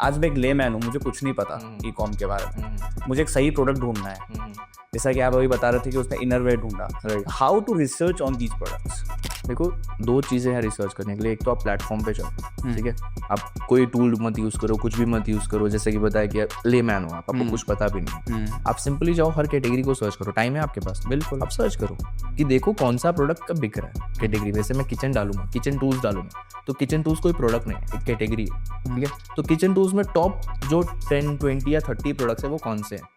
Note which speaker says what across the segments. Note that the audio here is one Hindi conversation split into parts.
Speaker 1: आज मैं एक लेमैन हूँ, मुझे कुछ नहीं पता ई कॉम के बारे में, मुझे एक सही प्रोडक्ट ढूंढना है, जैसा कि आप अभी बता रहे थे कि उसने इनरवेयर ढूंढा, how to research on these products?
Speaker 2: देखो, दो चीज़ें हैं रिसर्च करने के लिए। एक तो आप प्लेटफॉर्म पे चलो, ठीक है, आप कोई टूल मत यूज़ करो, कुछ भी मत यूज़ करो, जैसे कि बताया कि लेमैन हो आपको कुछ पता भी नहीं, आप सिंपली जाओ, हर कैटेगरी को सर्च करो। टाइम है आपके पास, बिल्कुल आप सर्च करो कि देखो कौन सा प्रोडक्ट कब बिक रहा है कैटेगरी। वैसे मैं किचन डालूंगा, किचन टूल्स डालूंगा, तो किचन टूल्स कोई प्रोडक्ट नहीं है, एक कैटेगरी है, ठीक है। तो किचन टूल्स में टॉप जो 10, 20 या 30 प्रोडक्ट्स है वो कौन से हैं।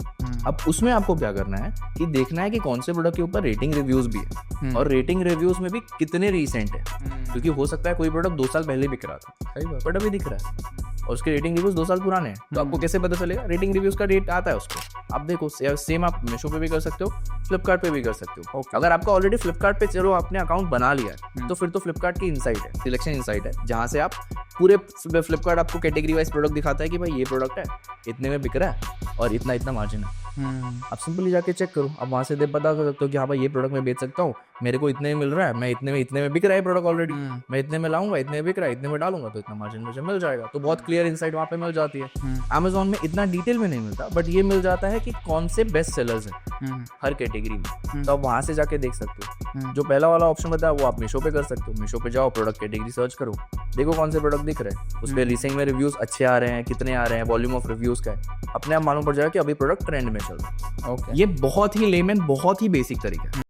Speaker 2: अब उसमें आपको क्या करना है कि देखना है कि कौन से प्रोडक्ट के ऊपर रेटिंग रिव्यूज भी है, और रेटिंग रिव्यूज में भी कितने रीसेंट है, क्योंकि हो सकता है कोई प्रोडक्ट 2 साल पहले बिक रहा था, सही बात, बट अभी दिख रहा है और उसके रेटिंग रिव्यूज 2 साल पुराने हैं, तो आपको कैसे पता चलेगा? रेटिंग रिव्यूज का रेट आता है उसको, आप देखो। सेम आप मीशो पे भी कर सकते हो, फ्लिपकार्ट पे भी कर सकते हो। अगर आपका ऑलरेडी फ्लिपकार्ट पे चलो आपने अकाउंट बना लिया है, तो फिर तो फ्लिपकार्ट की इनसाइट है, सिलेक्शन इनसाइट है, जहाँ से आप पूरे फ्लिपकार्ट आपको कैटेगरी वाइज प्रोडक्ट दिखाता है कि भाई ये प्रोडक्ट है, इतने में बिक रहा है और इतना इतना मार्जिन है। आप सिंपली जाके चेक करो, आप वहाँ से पता कर सकते हो कि हाँ भाई ये प्रोडक्ट मैं बेच सकता हूँ, मेरे को इतने में मिल रहा है, मैं इतने में बिक रहा है प्रोडक्ट ऑलरेडी, मैं इतने में लाऊंगा, इतने में बिक रहा है, इतने में डालूंगा तो इतना मार्जिन मुझे मिल जाएगा। तो बहुत क्लियर इनसाइट वहाँ पे मिल जाती है। अमेजोन में इतना डिटेल में नहीं मिलता, बट ये मिल जाता है कि कौन से बेस्ट सेलर्स हैं हर कैटेगरी में, तो आप वहाँ से जाके देख सकते हो। जो पहला वाला ऑप्शन बताया वो आप मीशो पे कर सकते हो। मीशो पे जाओ, प्रोडक्ट कैटेगरी सर्च करो, देखो कौन से प्रोडक्ट दिख रहे हैं, उस पर रीसेंट में रिव्यूज अच्छे आ रहे हैं, कितने आ रहे हैं, वॉल्यूम ऑफ रिव्यूज का है, अपने आप मालूम पड़ जाएगा कि अभी प्रोडक्ट ट्रेंड में चल रहा है।
Speaker 1: ओके,
Speaker 2: ये बहुत ही लेमन, बहुत ही बेसिक तरीका है।